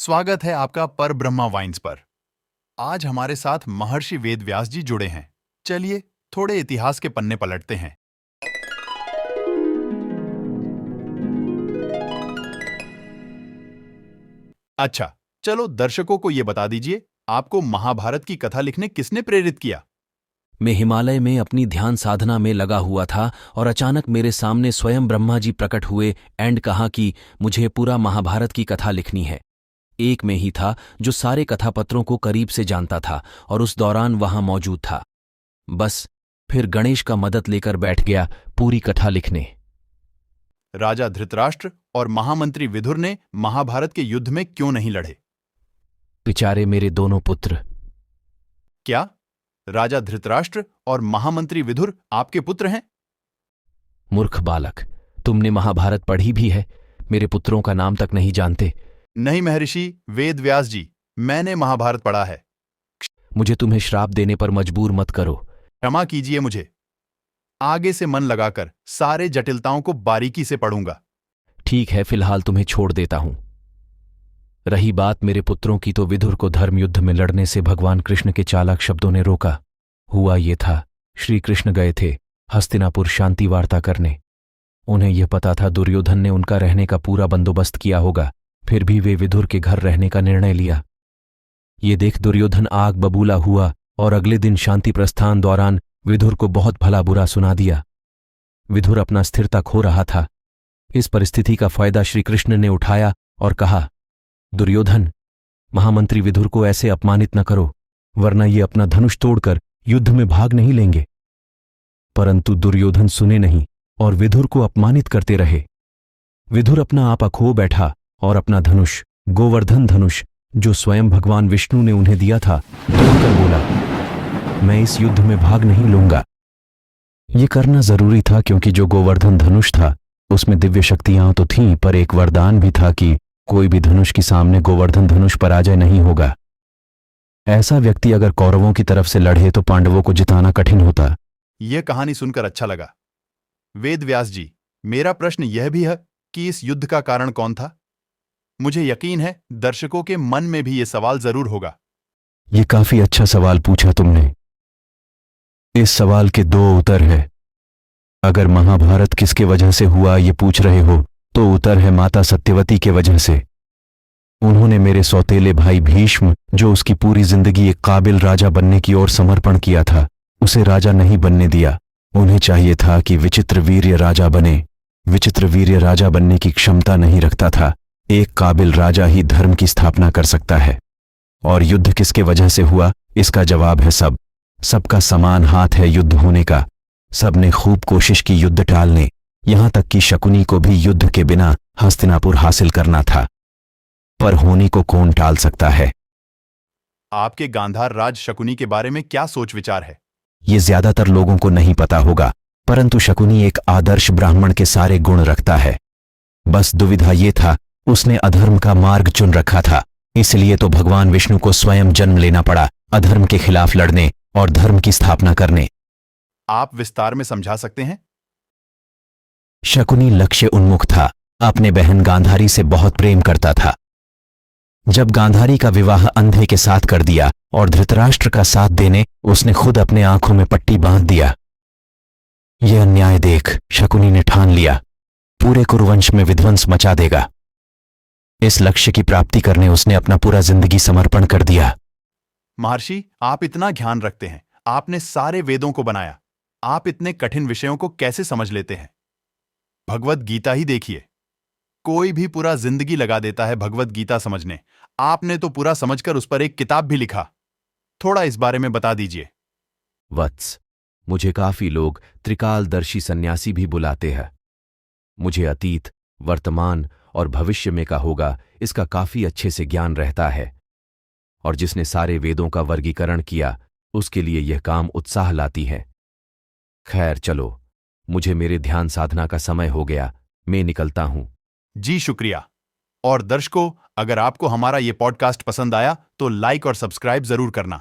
स्वागत है आपका पर ब्रह्मा वाइन्स पर। आज हमारे साथ महर्षि वेदव्यास जी जुड़े हैं। चलिए थोड़े इतिहास के पन्ने पलटते हैं। अच्छा, चलो दर्शकों को ये बता दीजिए, आपको महाभारत की कथा लिखने किसने प्रेरित किया? मैं हिमालय में अपनी ध्यान साधना में लगा हुआ था और अचानक मेरे सामने स्वयं ब्रह्मा जी प्रकट हुए एंड कहा कि मुझे पूरा महाभारत की कथा लिखनी है। एक में ही था जो सारे कथापत्रों को करीब से जानता था और उस दौरान वहां मौजूद था। बस फिर गणेश का मदद लेकर बैठ गया पूरी कथा लिखने। राजा धृतराष्ट्र और महामंत्री विदुर ने महाभारत के युद्ध में क्यों नहीं लड़े? बेचारे मेरे दोनों पुत्र। क्या राजा धृतराष्ट्र और महामंत्री विदुर आपके पुत्र हैं? मूर्ख बालक, तुमने महाभारत पढ़ी भी है, मेरे पुत्रों का नाम तक नहीं जानते। नहीं महर्षि वेदव्यास जी, मैंने महाभारत पढ़ा है। मुझे तुम्हें श्राप देने पर मजबूर मत करो। क्षमा कीजिए मुझे। आगे से मन लगाकर सारे जटिलताओं को बारीकी से पढ़ूंगा। ठीक है, फिलहाल तुम्हें छोड़ देता हूं। रही बात मेरे पुत्रों की, तो विदुर को धर्मयुद्ध में लड़ने से भगवान कृष्ण के चालाक शब्दों ने रोका। हुआ ये था, श्री कृष्ण गए थे हस्तिनापुर शांति वार्ता करने। उन्हें यह पता था दुर्योधन ने उनका रहने का पूरा बंदोबस्त किया होगा, फिर भी वे विदुर के घर रहने का निर्णय लिया। ये देख दुर्योधन आग बबूला हुआ और अगले दिन शांति प्रस्थान दौरान विदुर को बहुत भला बुरा सुना दिया। विदुर अपना स्थिरता खो रहा था। इस परिस्थिति का फायदा श्री कृष्ण ने उठाया और कहा, दुर्योधन, महामंत्री विदुर को ऐसे अपमानित न करो, वरना ये अपना धनुष तोड़कर युद्ध में भाग नहीं लेंगे। परंतु दुर्योधन सुने नहीं और विदुर को अपमानित करते रहे। विदुर अपना आपा खो बैठा और अपना धनुष, गोवर्धन धनुष, जो स्वयं भगवान विष्णु ने उन्हें दिया था, तोड़कर बोला, मैं इस युद्ध में भाग नहीं लूंगा। ये करना जरूरी था क्योंकि जो गोवर्धन धनुष था उसमें दिव्य शक्तियां तो थीं, पर एक वरदान भी था कि कोई भी धनुष के सामने गोवर्धन धनुष पराजय नहीं होगा। ऐसा व्यक्ति अगर कौरवों की तरफ से लड़े तो पांडवों को जिताना कठिन होता। यह कहानी सुनकर अच्छा लगा। वेदव्यास जी, मेरा प्रश्न यह भी है कि इस युद्ध का कारण कौन था? मुझे यकीन है दर्शकों के मन में भी यह सवाल जरूर होगा। ये काफी अच्छा सवाल पूछा तुमने। इस सवाल के दो उत्तर है। अगर महाभारत किसके वजह से हुआ ये पूछ रहे हो, तो उत्तर है माता सत्यवती के वजह से। उन्होंने मेरे सौतेले भाई भीष्म, जो उसकी पूरी जिंदगी एक काबिल राजा बनने की ओर समर्पण किया था, उसे राजा नहीं बनने दिया। उन्हें चाहिए था कि विचित्र वीर्य राजा बने। विचित्र वीर्य राजा बनने की क्षमता नहीं रखता था। एक काबिल राजा ही धर्म की स्थापना कर सकता है। और युद्ध किसके वजह से हुआ, इसका जवाब है सबका समान हाथ है युद्ध होने का। सबने खूब कोशिश की युद्ध टालने, यहां तक कि शकुनी को भी युद्ध के बिना हस्तिनापुर हासिल करना था। पर होनी को कौन टाल सकता है? आपके गांधार राज शकुनी के बारे में क्या सोच विचार है? ये ज्यादातर लोगों को नहीं पता होगा, परंतु शकुनी एक आदर्श ब्राह्मण के सारे गुण रखता है। बस दुविधा ये था, उसने अधर्म का मार्ग चुन रखा था। इसलिए तो भगवान विष्णु को स्वयं जन्म लेना पड़ा, अधर्म के खिलाफ लड़ने और धर्म की स्थापना करने। आप विस्तार में समझा सकते हैं? शकुनी लक्ष्य उन्मुख था, अपने बहन गांधारी से बहुत प्रेम करता था। जब गांधारी का विवाह अंधे के साथ कर दिया और धृतराष्ट्र का साथ देने उसने खुद अपने आंखों में पट्टी बांध दिया। यह अन्याय देख शकुनी ने ठान लिया, पूरे कुरुवंश में विध्वंस मचा देगा। इस लक्ष्य की प्राप्ति करने उसने अपना पूरा जिंदगी समर्पण कर दिया। महर्षि, आप इतना ध्यान रखते हैं, आपने सारे वेदों को बनाया, आप इतने कठिन विषयों को कैसे समझ लेते हैं? भगवत गीता ही देखिए, कोई भी पूरा जिंदगी लगा देता है भगवत गीता समझने। आपने तो पूरा समझकर उस पर एक किताब भी लिखा। थोड़ा इस बारे में बता दीजिए। वत्स, मुझे काफी लोग त्रिकालदर्शी सन्यासी भी बुलाते हैं। मुझे अतीत, वर्तमान और भविष्य में का होगा इसका काफी अच्छे से ज्ञान रहता है, और जिसने सारे वेदों का वर्गीकरण किया उसके लिए यह काम उत्साह लाती है। खैर चलो, मुझे मेरे ध्यान साधना का समय हो गया, मैं निकलता हूं। जी शुक्रिया। और दर्शकों, अगर आपको हमारा ये पॉडकास्ट पसंद आया तो लाइक और सब्सक्राइब जरूर करना।